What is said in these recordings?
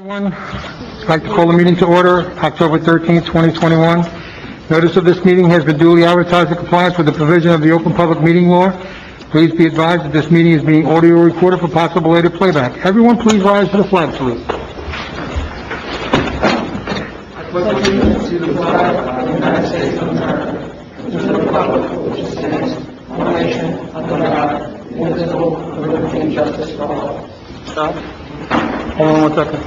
Everyone, I'd like to call the meeting to order, October 13th, 2021. Notice of this meeting has been duly advertised in compliance with the provision of the Open Public Meeting Law. Please be advised that this meeting is being audio recorded for possible later playback. Everyone, please rise to the flag salute. I pledge allegiance to the flag of the United States of America, and to the republic which stands one nation under God, indivisible, with liberty and justice for all. Stop. Hold on 1 second.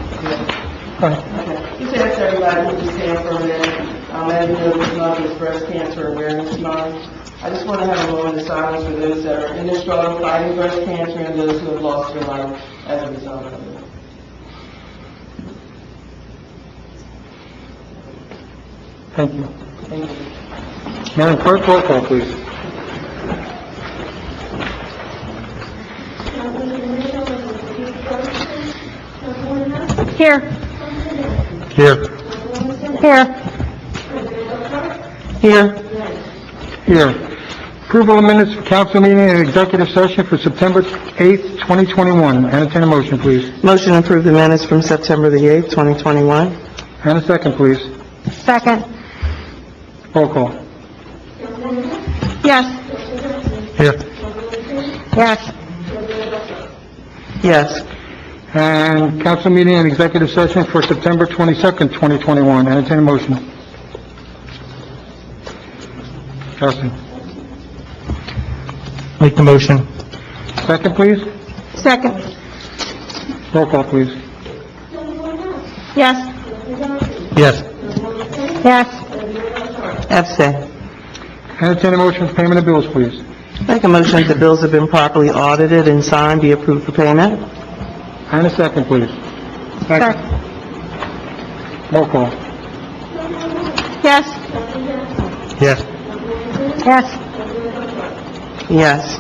Go ahead. Just ask everybody to stand for a minute. As you know, this month is Breast Cancer Awareness Month. I just want to have a moment of silence for those that are in the struggle fighting breast cancer and those who have lost their life as a result of it. Thank you. Thank you. Madam Clerk, roll call, please. Here. Here. Here. Here. Here. Approval of minutes for council meeting and executive session for September 8th, 2021. Entertain a motion, please. Motion to approve the minutes from September the 8th, 2021. And a second, please. Second. Roll call. Yes. Here. Yes. Yes. And council meeting and executive session for September 22nd, 2021. Entertain a motion. Justin. Make the motion. Second, please. Second. Roll call, please. Yes. Yes. Yes. Abstain. Entertain a motion for payment of bills, please. Make a motion that the bills have been properly audited and signed, be approved for payment. And a second, please. Second. Roll call. Yes. Yes. Yes. Yes.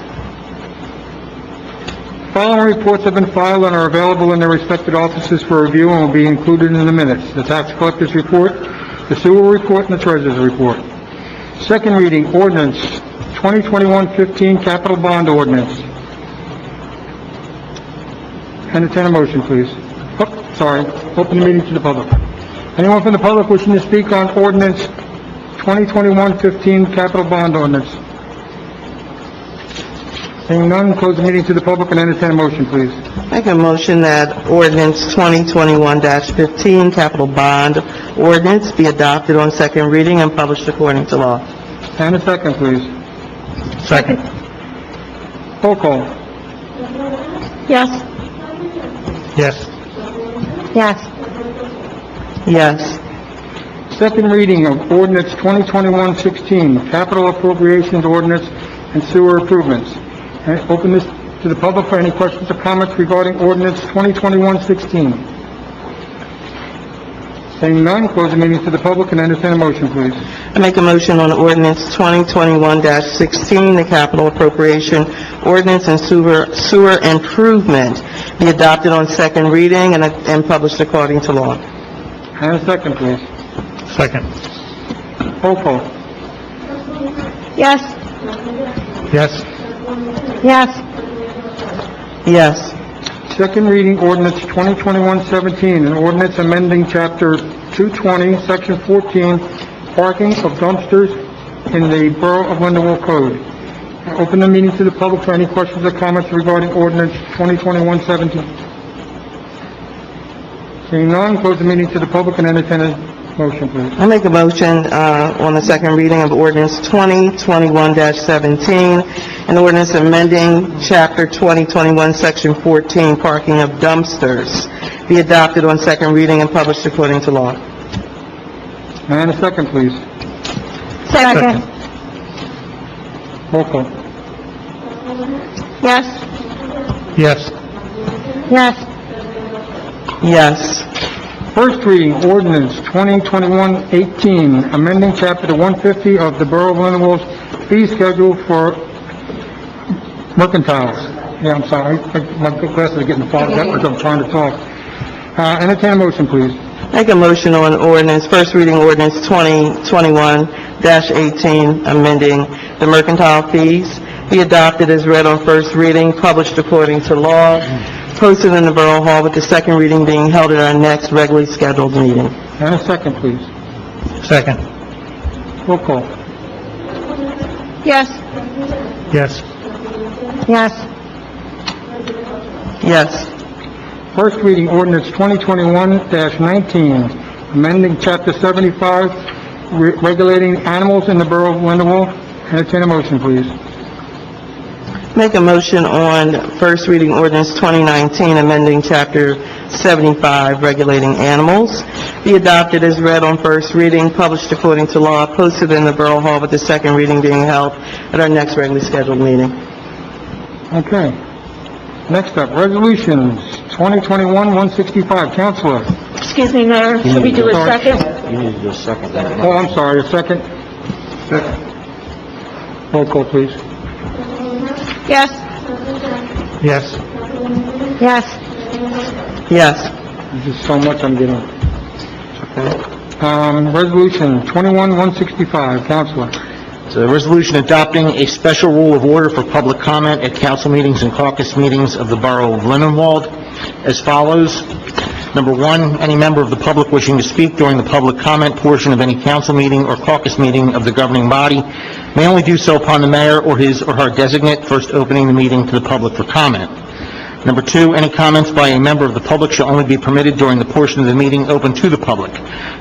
Following reports have been filed and are available in their respective offices for review and will be included in the minutes. The tax collector's report, the sewer report, and the treasurer's report. Second reading, ordinance 2021-15 capital bond ordinance. Entertain a motion, please. Oh, sorry. Open the meeting to the public. Anyone from the public wishing to speak on ordinance 2021-15 capital bond ordinance? Seeing none, close the meeting to the public and entertain a motion, please. Make a motion that ordinance 2021-15 capital bond ordinance be adopted on second reading and published according to law. And a second, please. Second. Roll call. Yes. Yes. Yes. Yes. Second reading of ordinance 2021-16 capital appropriations ordinance and sewer improvements. And open this to the public for any questions or comments regarding ordinance 2021-16. Seeing none, close the meeting to the public and entertain a motion, please. I make a motion on ordinance 2021-16, the capital appropriation ordinance and sewer improvement be adopted on second reading and published according to law. And a second, please. Second. Roll call. Yes. Yes. Yes. Yes. Second reading ordinance 2021-17, an ordinance amending chapter 220, section 14, parking of dumpsters in the Borough of Lindenwold Code. Open the meeting to the public for any questions or comments regarding ordinance 2021-17. Seeing none, close the meeting to the public and entertain a motion, please. I make a motion on the second reading of ordinance 2021-17, an ordinance amending chapter 2021, section 14, parking of dumpsters, be adopted on second reading and published according to law. And a second, please. Second. Roll call. Yes. Yes. Yes. Yes. First reading, ordinance 2021-18, amending chapter 150 of the Borough of Lindenwold's fee schedule for mercantiles. Yeah, I'm sorry, my glasses are getting fogged up as I'm trying to talk. Entertain a motion, please. Make a motion on ordinance, first reading ordinance 2021-18, amending the mercantile fees, be adopted as read on first reading, published according to law. posted in the Borough Hall with the second reading being held at our next regularly scheduled meeting. And a second, please. Second. Roll call. Yes. Yes. Yes. Yes. First reading ordinance 2021-19, amending Chapter 75, regulating animals in the Borough of Lindenwold. Entertain a motion, please. Make a motion on first reading ordinance 2019, amending Chapter 75, regulating animals, be adopted as read on first reading, published according to law, posted in the Borough Hall with the second reading being held at our next regularly scheduled meeting. Okay. Next up, resolutions 2021-165. Counselor. Excuse me, Mayor, should we do a second? You need to do a second. Oh, I'm sorry, a second? Second. Roll call, please. Yes. Yes. Yes. Yes. There's just so much I'm getting. Resolution 21-165. Counselor. It's a resolution adopting a special rule of order for public comment at council meetings and caucus meetings of the Borough of Lindenwold as follows. Number one, any member of the public wishing to speak during the public comment portion of any council meeting or caucus meeting of the governing body may only do so upon the mayor or his or her designate first opening the meeting to the public for comment. Number two, any comments by a member of the public shall only be permitted during the portion of the meeting open to the public.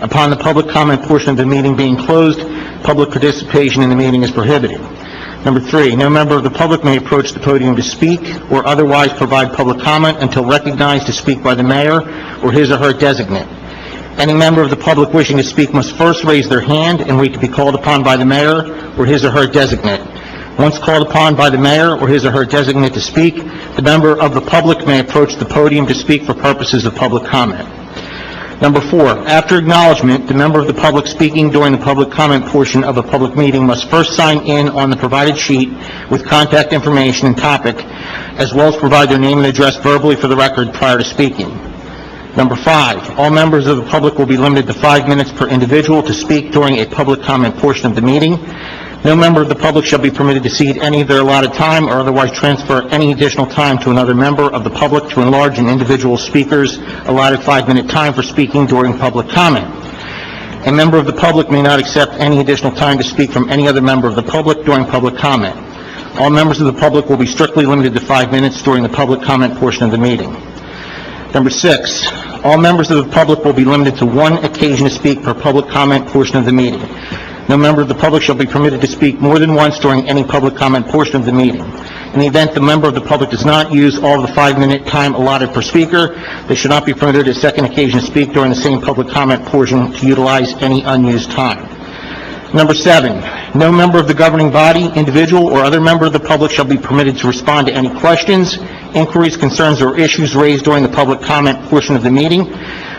Upon the public comment portion of the meeting being closed, public participation in the meeting is prohibited. Number three, no member of the public may approach the podium to speak or otherwise provide public comment until recognized to speak by the mayor or his or her designate. Any member of the public wishing to speak must first raise their hand and wait to be called upon by the mayor or his or her designate. Once called upon by the mayor or his or her designate to speak, the member of the public may approach the podium to speak for purposes of public comment. Number four, after acknowledgement, the member of the public speaking during the public comment portion of a public meeting must first sign in on the provided sheet with contact information and topic, as well as provide their name and address verbally for the record prior to speaking. Number five, all members of the public will be limited to 5 minutes per individual to speak during a public comment portion of the meeting. No member of the public shall be permitted to cede any of their allotted time or otherwise transfer any additional time to another member of the public to enlarge an individual speaker's allotted 5-minute time for speaking during public comment. A member of the public may not accept any additional time to speak from any other member of the public during public comment. All members of the public will be strictly limited to 5 minutes during the public comment portion of the meeting. Number six, all members of the public will be limited to one occasion to speak per public comment portion of the meeting. No member of the public shall be permitted to speak more than once during any public comment portion of the meeting. In the event the member of the public does not use all of the 5-minute time allotted per speaker, they should not be permitted a second occasion to speak during the same public comment portion to utilize any unused time. Number seven, no member of the governing body, individual, or other member of the public shall be permitted to respond to any questions, inquiries, concerns, or issues raised during the public comment portion of the meeting.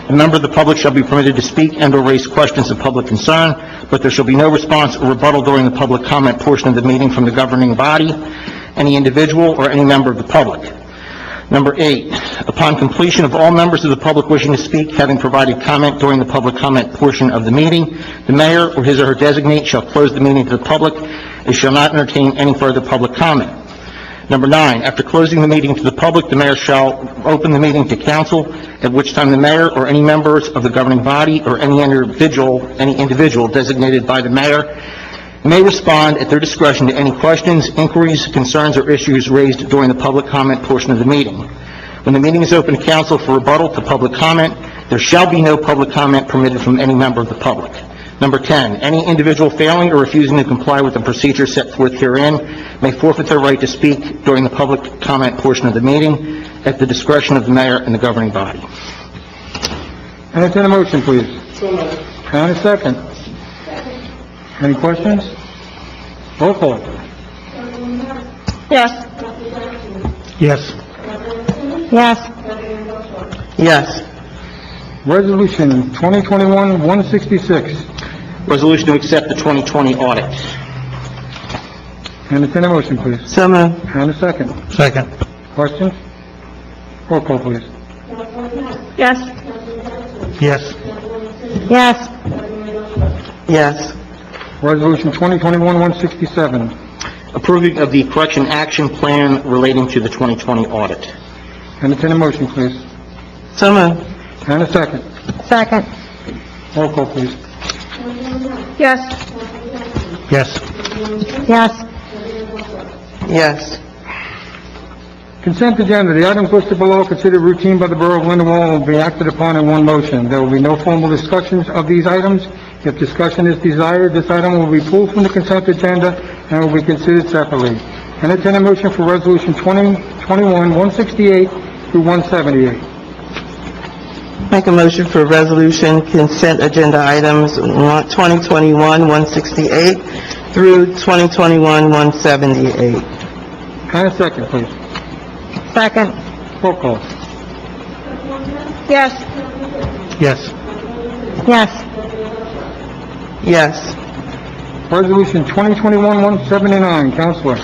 A member of the public shall be permitted to speak and/or raise questions of public concern, but there shall be no response or rebuttal during the public comment portion of the meeting from the governing body, any individual, or any member of the public. Number eight, upon completion of all members of the public wishing to speak having provided comment during the public comment portion of the meeting, the mayor or his or her designate shall close the meeting to the public and shall not entertain any further public comment. Number nine, after closing the meeting to the public, the mayor shall open the meeting to council, at which time the mayor or any members of the governing body or any individual designated by the mayor may respond at their discretion to any questions, inquiries, concerns, or issues raised during the public comment portion of the meeting. When the meeting is open to council for rebuttal to public comment, there shall be no public comment permitted from any member of the public. Number 10, any individual failing or refusing to comply with the procedure set forth herein may forfeit their right to speak during the public comment portion of the meeting at the discretion of the mayor and the governing body. Entertain a motion, please. So moved. And a second. Any questions? Roll call. Yes. Yes. Yes. Yes. Resolution 2021-166. Resolution to accept the 2020 audit. Entertain a motion, please. So moved. And a second. Second. Questions? Roll call, please. Yes. Yes. Yes. Yes. Resolution 2021-167. Approving of the correction action plan relating to the 2020 audit. Entertain a motion, please. So moved. And a second. Second. Roll call, please. Yes. Yes. Yes. Yes. Consent agenda. The items listed below are considered routine by the Borough of Lindenwold and will be acted upon in one motion. There will be no formal discussions of these items. If discussion is desired, this item will be pulled from the consent agenda and will be considered separately. Entertain a motion for Resolution 2021-168 through 178. Make a motion for resolution consent agenda items 2021-168 through 2021-178. And a second, please. Second. Roll call. Yes. Yes. Yes. Yes. Resolution 2021-179, Counselor.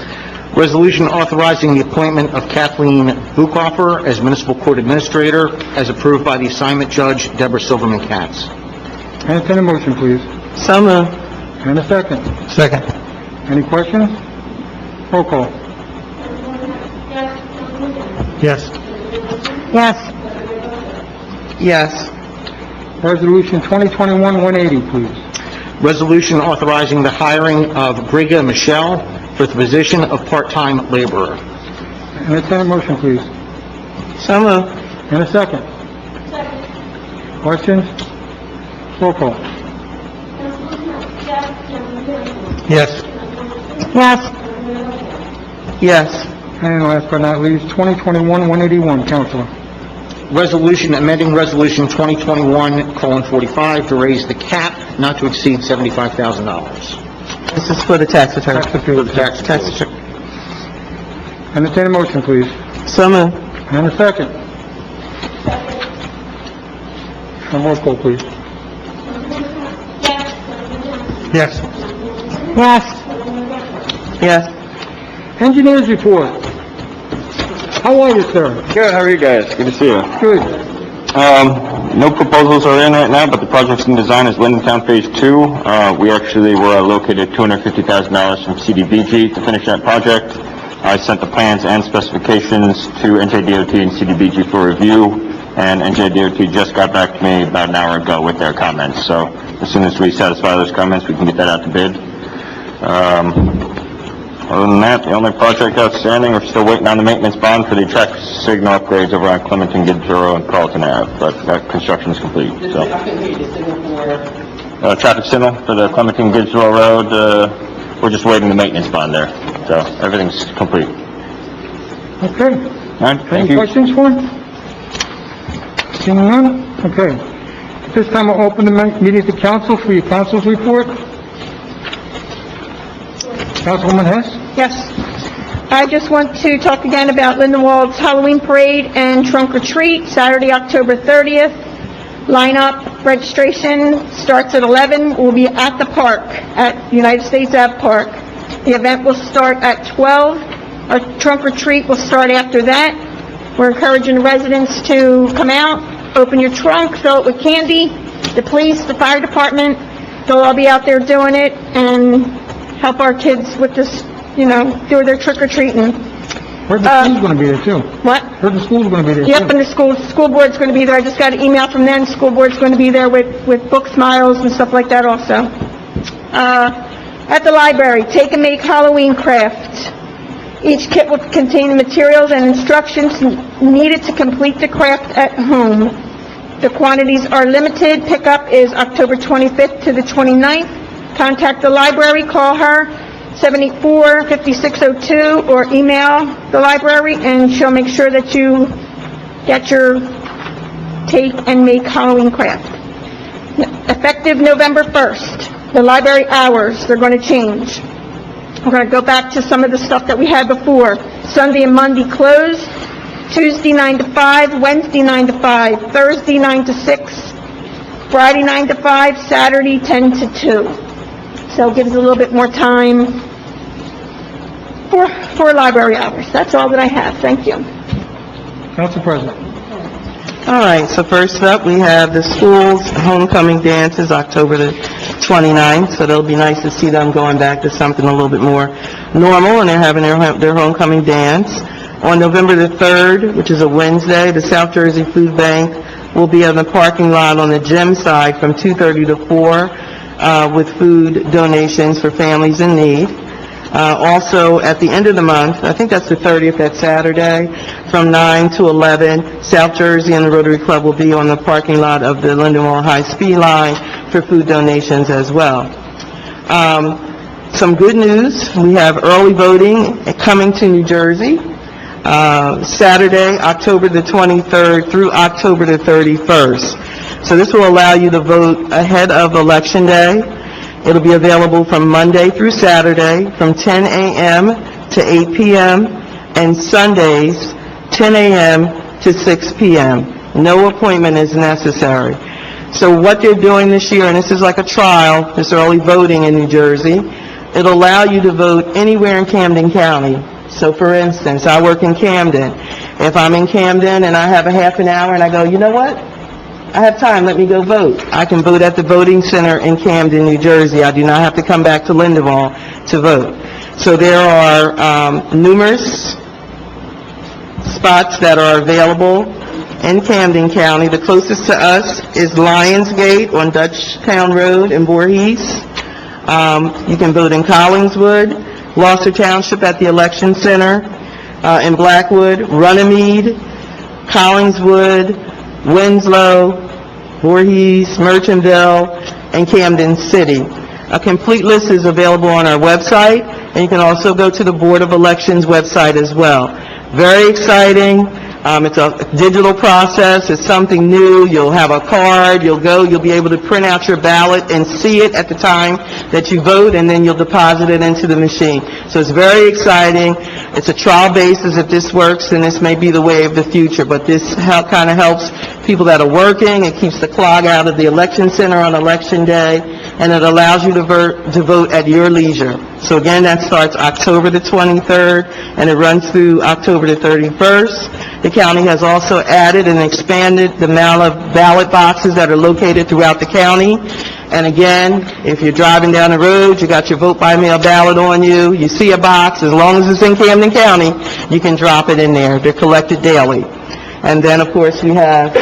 Resolution authorizing the appointment of Kathleen Buchhofer as Municipal Court Administrator, as approved by the Assignment Judge, Deborah Silverman Katz. Entertain a motion, please. So moved. And a second. Second. Any questions? Roll call. Yes. Yes. Yes. Resolution 2021-180, please. Resolution authorizing the hiring of Briga Michelle for the position of part-time laborer. Entertain a motion, please. So moved. And a second. Questions? Roll call. Yes. Yes. Yes. And last but not least, 2021-181, Counselor. Resolution amending Resolution 2021:45 to raise the cap not to exceed $75,000. This is for the tax return. Tax appeal. Tax Tax appeals. return. Entertain a motion, please. So moved. And a second. And roll call, please. Yes. Yes. Yes. Engineers report. How are you, sir? Good, how are you guys? Good to see you. Good. No proposals are in right now, but the project's in design is Lindentown Phase 2. We actually were allocated $250,000 from CDBG to finish that project. I sent the plans and specifications to NJDOT and CDBG for review, and NJDOT just got back to me about an hour ago with their comments. So as soon as we satisfy those comments, we can get that out to bid. Other than that, the only project outstanding, we're still waiting on the maintenance bond for the traffic signal upgrades over on Clementon, Gibbs Road, and Carlton Ave, but that construction is complete, so. Traffic signal for the Clementon, Gibbs Road, we're just waiting the maintenance bond there, so everything's complete. Okay. All right, thank Any you. questions for him? Seeing none? Okay. At this time, I'll open the meeting to council for your council's report. Councilwoman Hess? Yes. I just want to talk again about Lindenwold's Halloween Parade and Trunk or Treat, Saturday, October 30th. Lineup registration starts at 11. We'll be at the park, at United States Ave Park. The event will start at 12. Our trunk or treat will start after that. We're encouraging residents to come out, open your trunk, fill it with candy. The police, the fire department, they'll all be out there doing it and help our kids with this, do their trick-or-treating. Heard the school's gonna be there too. What? Heard the school's gonna be there too. Yep, and the school board's going to be there. I just got an email from them. School board's going to be there with book smiles and stuff like that also. At the library, take and make Halloween crafts. Each kit will contain the materials and instructions needed to complete the craft at home. The quantities are limited. Pickup is October 25th to the 29th. Contact the library, call her, 784-5602, or email the library, and she'll make sure that you get your take and make Halloween craft. Effective November 1st, the library hours, they're going to change. We're going to go back to some of the stuff that we had before. Sunday and Monday closed, Tuesday 9 to 5, Wednesday 9 to 5, Thursday 9 to 6, Friday 9 to 5, Saturday 10 to 2. So it gives a little bit more time for library hours. That's all that I have. Thank you. Council President. All right, so first up, we have the school's homecoming dances, October the 29th, so it'll be nice to see them going back to something a little bit more normal, and they're having their homecoming dance. On November the 3rd, which is a Wednesday, the South Jersey Food Bank will be on the parking lot on the gym side from 2:30 to 4 with food donations for families in need. Also, at the end of the month, I think that's the 30th, that Saturday, from 9 to 11, South Jersey and the Rotary Club will be on the parking lot of the Lindenwold High-Speed Line for food donations as well. Some good news, we have early voting coming to New Jersey, Saturday, October the 23rd through October the 31st. So this will allow you to vote ahead of Election Day. It'll be available from Monday through Saturday from 10 a.m. to 8 p.m. and Sundays 10 a.m. to 6 p.m. No appointment is necessary. So what they're doing this year, and this is like a trial, this early voting in New Jersey, it'll allow you to vote anywhere in Camden County. So for instance, I work in Camden. If I'm in Camden and I have a half an hour and I go, you know what? I have time, let me go vote. I can vote at the voting center in Camden, New Jersey. I do not have to come back to Lindenwold to vote. So there are numerous spots that are available in Camden County. The closest to us is Lionsgate on Dutchtown Road in Voorhees. You can vote in Collingswood, Gloucester Township at the Election Center, in Blackwood, Runnymede, Collingswood, Winslow, Voorhees, Merchantville, and Camden City. A complete list is available on our website, and you can also go to the Board of Elections website as well. Very exciting. It's a digital process. It's something new. You'll have a card. You'll be able to print out your ballot and see it at the time that you vote, and then you'll deposit it into the machine. So it's very exciting. It's a trial basis. If this works, then this may be the way of the future. But this kind of helps people that are working. It keeps the clog out of the election center on Election Day, and it allows you to vote at your leisure. So again, that starts October the 23rd, and it runs through October the 31st. The county has also added and expanded the amount of ballot boxes that are located throughout the county. And again, if you're driving down the road, you got your vote-by-mail ballot on you, you see a box, as long as it's in Camden County, you can drop it in there. They're collected daily. And then, of course, we have,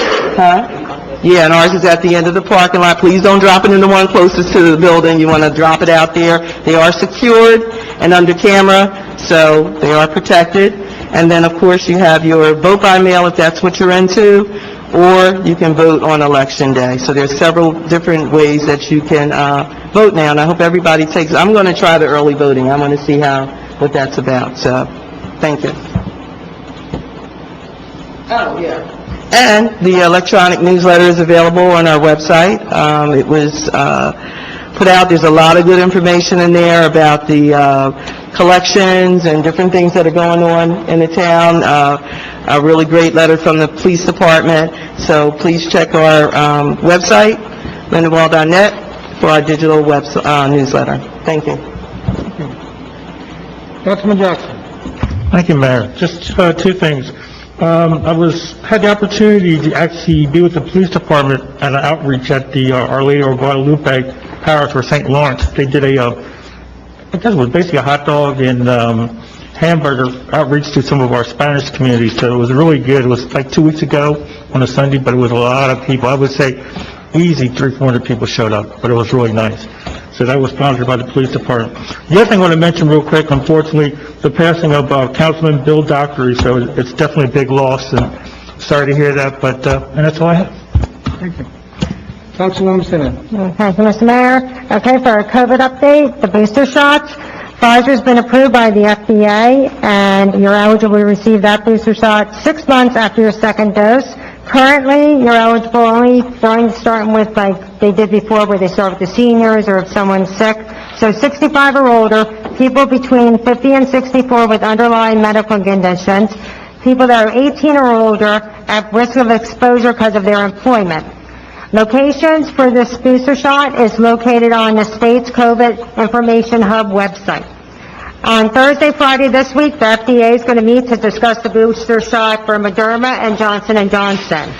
Yeah, and ours is at the end of the parking lot. Please don't drop it in the one closest to the building. You want to drop it out there. They are secured and under camera, so they are protected. And then, of course, you have your vote by mail if that's what you're into, or you can vote on Election Day. So there's several different ways that you can vote now, and I hope everybody takes it. I'm going to try the early voting. I want to see what that's about. So, thank you. Oh, yeah. And the electronic newsletter is available on our website. It was put out. There's a lot of good information in there about the collections and different things that are going on in the town. A really great letter from the police department. So please check our website, lindenwold.net, for our digital newsletter. Thank you. Councilman Jackson. Thank you, Mayor. Just two things. I had the opportunity to actually be with the police department at an outreach at the Our Lady of Guadalupe Parish for St. Lawrence. They did I guess it was basically a hot dog and hamburger outreach to some of our Spanish communities. So it was really good. It was like 2 weeks ago on a Sunday, but it was a lot of people. I would say easy 300-400 people showed up, but it was really nice. So that was sponsored by the police department. The other thing I want to mention real quick, unfortunately, the passing of Councilman Bill Dockery, so it's definitely a big loss, and sorry to hear that, but, and that's all I have. Thank you. Councilwoman Simmons. Thank you, Mr. Mayor. Okay, for our COVID update, the booster shots, Pfizer's been approved by the FDA, and you're eligible to receive that booster shot 6 months after your second dose. Currently, you're eligible only starting with like they did before, where they start with the seniors or if someone's sick. So 65 or older, people between 50 and 64 with underlying medical conditions, people that are 18 or older at risk of exposure because of their employment. Locations for this booster shot is located on the state's COVID Information Hub website. On Thursday, Friday this week, the FDA is going to meet to discuss the booster shot for Moderna and Johnson & Johnson.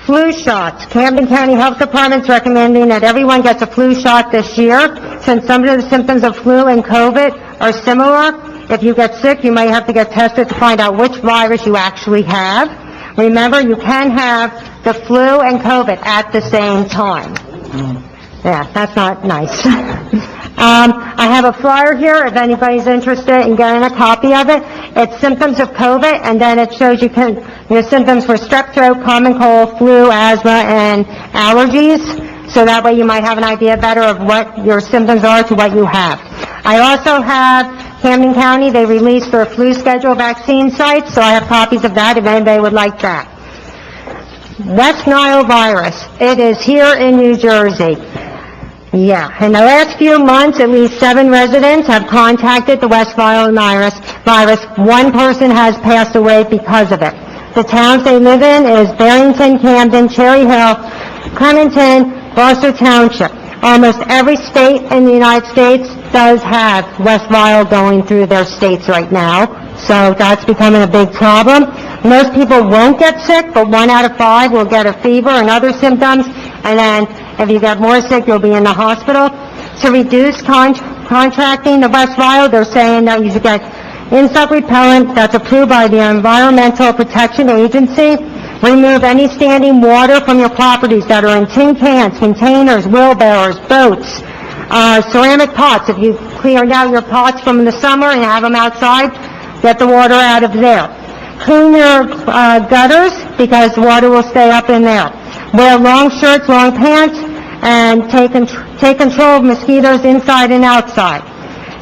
Flu shots. Camden County Health Department is recommending that everyone gets a flu shot this year. Since some of the symptoms of flu and COVID are similar, If you get sick, you might have to get tested to find out which virus you actually have. Remember, you can have the flu and COVID at the same time. Yeah, that's not nice. I have a flyer here, if anybody's interested in getting a copy of it. It's symptoms of COVID, and then it shows you your symptoms for strep throat, common cold, flu, asthma, and allergies. So that way you might have an idea better of what your symptoms are to what you have. I also have Camden County, they released their flu schedule vaccine sites, so I have copies of that if anybody would like that. West Nile virus, it is here in New Jersey. Yeah, in the last few months, at least 7 residents have contacted the West Nile virus. 1 person has passed away because of it. The towns they live in is Barrington, Camden, Cherry Hill, Clementon, Gloucester Township. Almost every state in the United States does have West Nile going through their states right now, so that's becoming a big problem. Most people won't get sick, but 1 out of 5 will get a fever and other symptoms, and then if you get more sick, you'll be in the hospital. To reduce contracting the West Nile, they're saying that you should get insect repellent that's approved by the Environmental Protection Agency. Remove any standing water from your properties that are in tin cans, containers, wheelbarrows, boats, ceramic pots. If you cleared out your pots from the summer and have them outside, get the water out of there. Clean your gutters, because the water will stay up in there. Wear long shirts, long pants, and take control of mosquitoes inside and outside.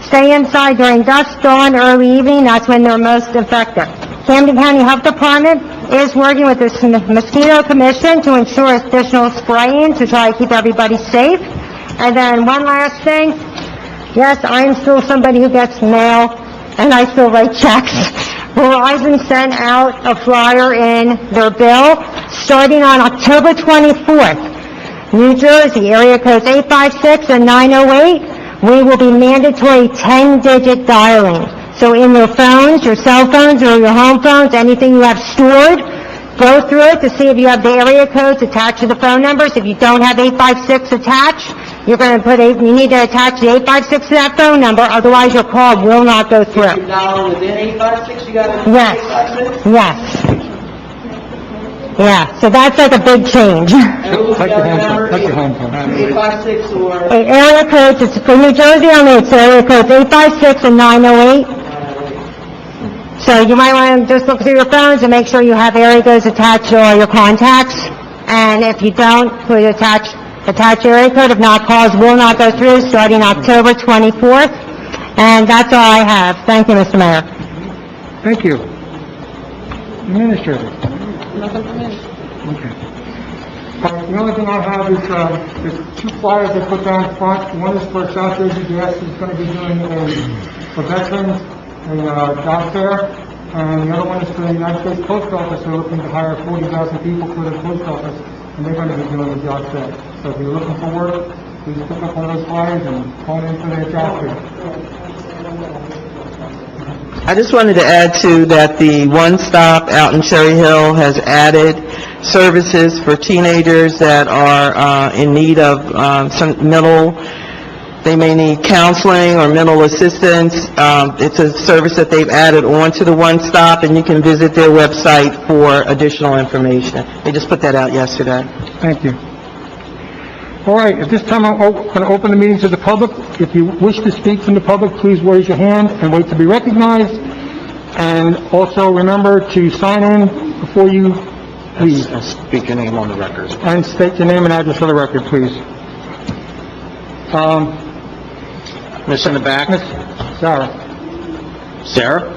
Stay inside during dusk, dawn, early evening. That's when they're most effective. Camden County Health Department is working with the Mosquito Commission to ensure additional spraying to try to keep everybody safe. And then one last thing. Yes, I am still somebody who gets mail, and I still write checks. Verizon sent out a flyer in their bill starting on October 24th. New Jersey, area codes 856 and 908, we will be mandatory 10-digit dialing. So in your phones, your cell phones, or your home phones, anything you have stored, go through it to see if you have the area codes attached to the phone numbers. If you don't have 856 attached, you're going to you need to attach the 856 to that phone number, otherwise your call will not go through. If you dial within 856, you got to... Yes, 856? yes. Yeah, so that's like a big change. And who's Take the your other home phone, number? take your home phone. 856 or... Area codes, it's for New Jersey only, it's area codes 856 and 908. So you might want to just look through your phones and make sure you have area codes attached to all your contacts. And if you don't, please attach area code. If not, calls will not go through starting October 24th. And that's all I have. Thank you, Mr. Mayor. Thank you. Administrator. Okay. The only thing I have is, there's 2 flyers I put down front. One is for South Jersey Gas, who's going to be doing for veterans, a job fair, and the other one is for the United States Post Office. They're looking to hire 40,000 people for the post office, and they're going to be doing the job fair. So if you're looking for work, please pick up one of those flyers and call in for their job fair. I just wanted to add to that the One Stop out in Cherry Hill has added services for teenagers that are in need of they may need counseling or mental assistance. It's a service that they've added on to the One Stop, and you can visit their website for additional information. They just put that out yesterday. Thank you. All right, at this time, I'm going to open the meeting to the public. If you wish to speak from the public, please raise your hand and wait to be recognized. And also remember to sign in before you leave. And speak your name on the record. And state your name and address for the record, please. Miss in the back? Miss Sarah. Sarah?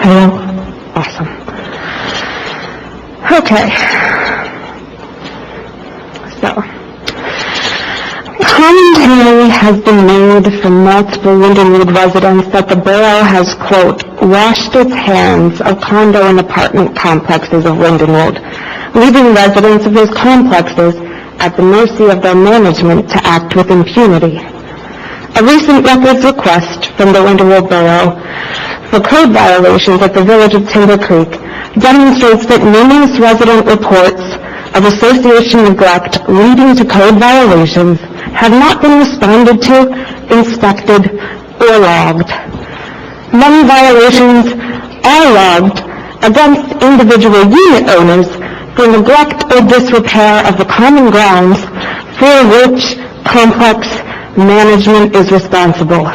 Hello? Awesome. Okay. So, has been made from multiple Lindenwold residents that the borough has, quote, washed its hands of condo and apartment complexes of Lindenwold, leaving residents of those complexes at the mercy of their management to act with impunity. A recent records request from the Lindenwold Borough for code violations at the village of Timber Creek demonstrates that numerous resident reports of association neglect leading to code violations have not been responded to, inspected, or logged. Many violations are logged against individual unit owners for neglect or disrepair of the common grounds for which complex management is responsible.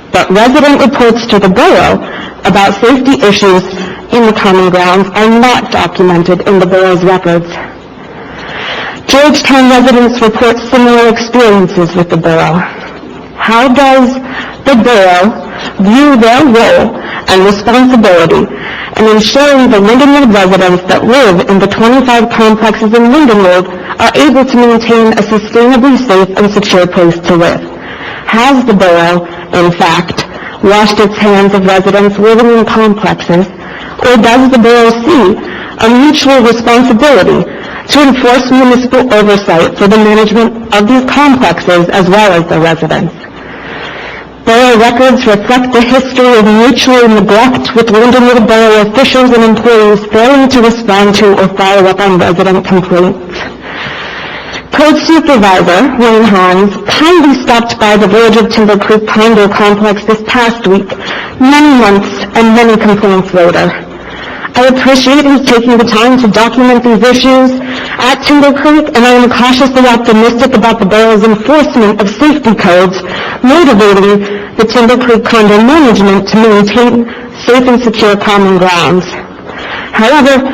But resident reports to the borough about safety issues in the common grounds are not documented in the borough's records. Georgetown residents report similar experiences with the borough. How does the borough view their role and responsibility in ensuring the Lindenwold residents that live in the 25 complexes in Lindenwold are able to maintain a sustainably safe and secure place to live? Has the borough, in fact, washed its hands of residents living in complexes, or does the borough see a mutual responsibility to enforce municipal oversight for the management of these complexes as well as the residents? Borough records reflect the history of mutual neglect, with Lindenwold Borough officials and employees failing to respond to or follow up on resident complaints. Code Supervisor Wayne Hines kindly stopped by the Village of Timber Creek condo complex this past week, many months and many complaints later. I appreciate his taking the time to document these issues at Timber Creek, and I am cautiously optimistic about the borough's enforcement of safety codes, motivating the Timber Creek condo management to maintain safe and secure common grounds. However,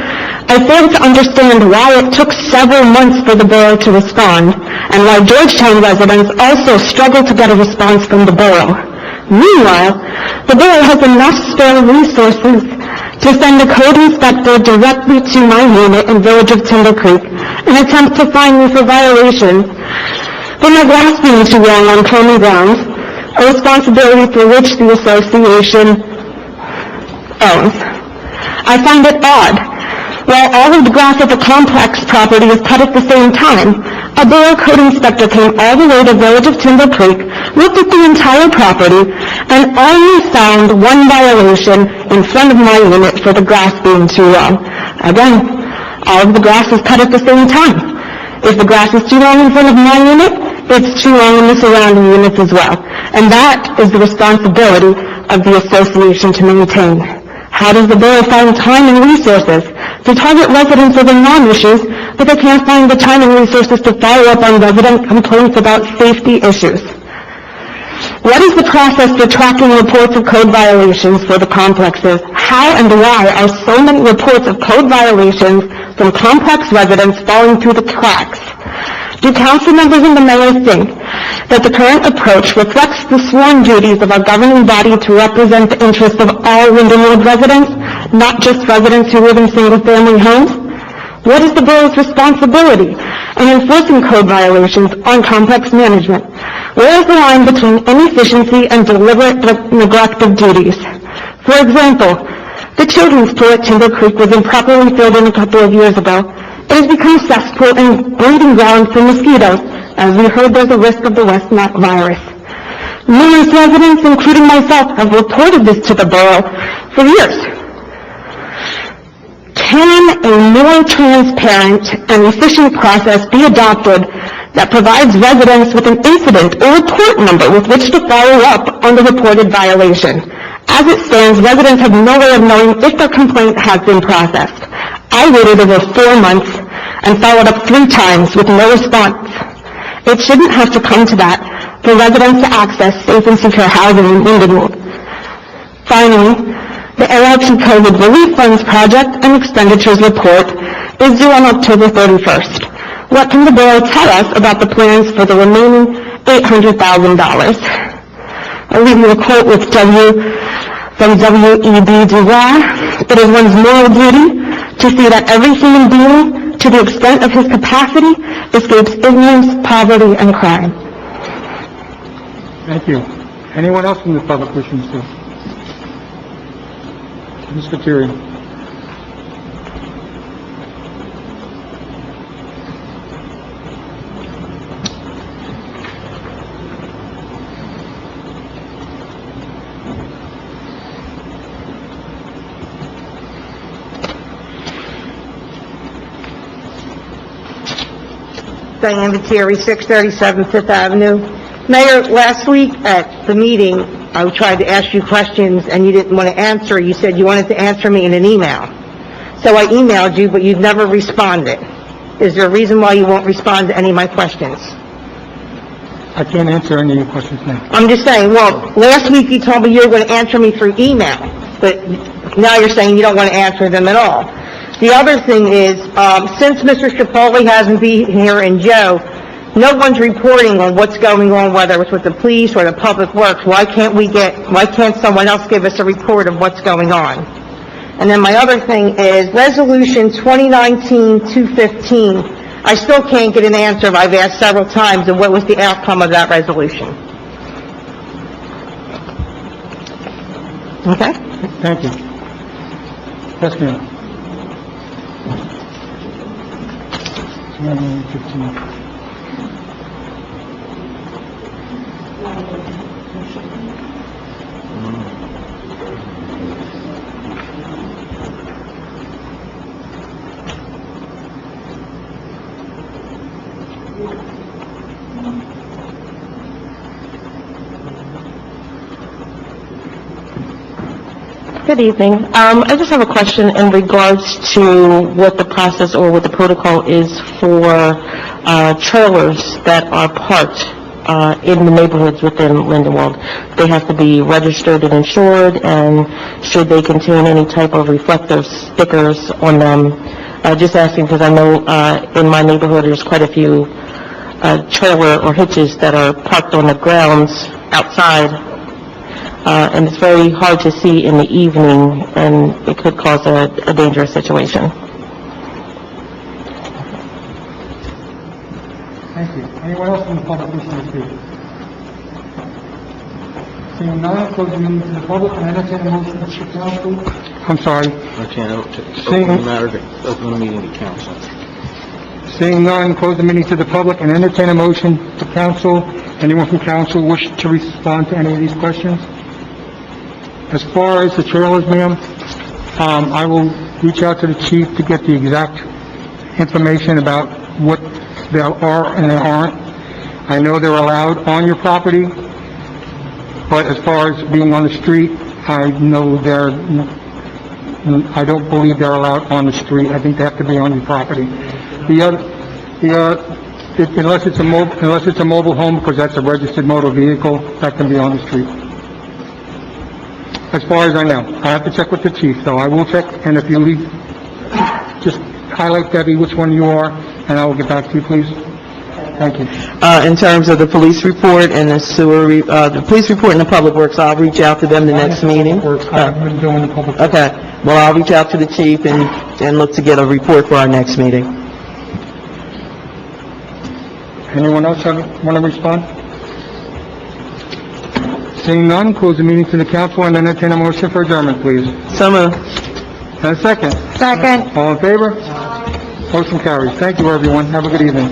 I fail to understand why it took several months for the borough to respond, and why Georgetown residents also struggle to get a response from the borough. Meanwhile, the borough has enough spare resources to send a code inspector directly to my unit in Village of Timber Creek and attempt to fine me for violations for my grass being too long on common grounds, a responsibility for which the association owns. I find it odd. While all of the grass at the complex property is cut at the same time, a borough code inspector came all the way to Village of Timber Creek, looked at the entire property, and only found one violation in front of my unit for the grass being too long. Again, all of the grass is cut at the same time. If the grass is too long in front of my unit, it's too long in the surrounding units as well. And that is the responsibility of the association to maintain. How does the borough find time and resources to target residents over non-issues, but they can't find the time and resources to follow up on resident complaints about safety issues? What is the process for tracking reports of code violations for the complexes? How and why are so many reports of code violations from complex residents falling through the cracks? Do council members and the mayor think that the current approach reflects the sworn duties of our governing body to represent the interests of all Lindenwold residents, not just residents who live in single-family homes? What is the borough's responsibility in enforcing code violations on complex management? Where is the line between inefficiency and deliberate neglect of duties? For example, the children's pool at Timber Creek was improperly filled in a couple of years ago. It has become a cesspool and breeding ground for mosquitoes. As we heard, there's a risk of the West Nile virus. Numerous residents, including myself, have reported this to the borough for years. Can a more transparent and efficient process be adopted that provides residents with an incident or report number with which to follow up on the reported violation? As it stands, residents have no way of knowing if their complaint has been processed. I waited over 4 months and followed up 3 times with no response. It shouldn't have to come to that for residents to access safe and secure housing in Lindenwold. Finally, the ARP COVID Relief Funds Project and Expenditures Report is due on October 31st. What can the borough tell us about the plans for the remaining $800,000? I'll leave you a quote from W.E.B. Du Bois. It is one's moral duty to see that every human being, to the extent of his capacity, escapes ignorance, poverty, and crime. Thank you. Anyone else from the public wishing to speak? Mr. Terry. Diane Viteri, 637 Fifth Avenue. Mayor, last week at the meeting, I tried to ask you questions and you didn't want to answer. You said you wanted to answer me in an email. So I emailed you, but you've never responded. Is there a reason why you won't respond to any of my questions? I can't answer any of your questions now. I'm just saying, well, last week you told me you were going to answer me through email, but now you're saying you don't want to answer them at all. The other thing is, since Mr. Strapoli hasn't been here and Joe, no one's reporting on what's going on, whether it's with the police or the public works. Why can't someone else give us a report of what's going on? And then my other thing is, Resolution 2019-215, I still can't get an answer. I've asked several times, and what was the outcome of that resolution? Okay? Thank you. Yes, ma'am. 15. Good evening. I just have a question in regards to what the process or what the protocol is for trailers that are parked in the neighborhoods within Lindenwold. They have to be registered and insured, and should they contain any type of reflective stickers on them? Just asking because I know in my neighborhood there's quite a few trailer or hitches that are parked on the grounds outside. And it's very hard to see in the evening, and it could cause a dangerous situation. Thank you. Anyone else from the public wishing to speak? Seeing none, close the meeting to the public and entertain a motion to the council. I'm sorry. Open the matter to open the meeting to council. Seeing none, close the meeting to the public and entertain a motion to council. Anyone from council wish to respond to any of these questions? As far as the trailers, ma'am, I will reach out to the chief to get the exact information about what there are and there aren't. I know they're allowed on your property, but as far as being on the street, I don't believe they're allowed on the street. I think they have to be on your property. Unless it's a mobile home, because that's a registered motor vehicle, that can be on the street. As far as I know. I have to check with the chief, so I will check, and if you leave, just highlight, Debbie, which one you are, and I will get back to you, please. Thank you. In terms of the police report and the the police report and the public works, I'll reach out to them the next meeting. I haven't been doing the public. Okay, well, I'll reach out to the chief and look to get a report for our next meeting. Anyone else want to respond? Seeing none, close the meeting to the council and entertain a motion for adjournment, please. So moved. And a second. Second. All in favor? Motion carries. Thank you, everyone. Have a good evening.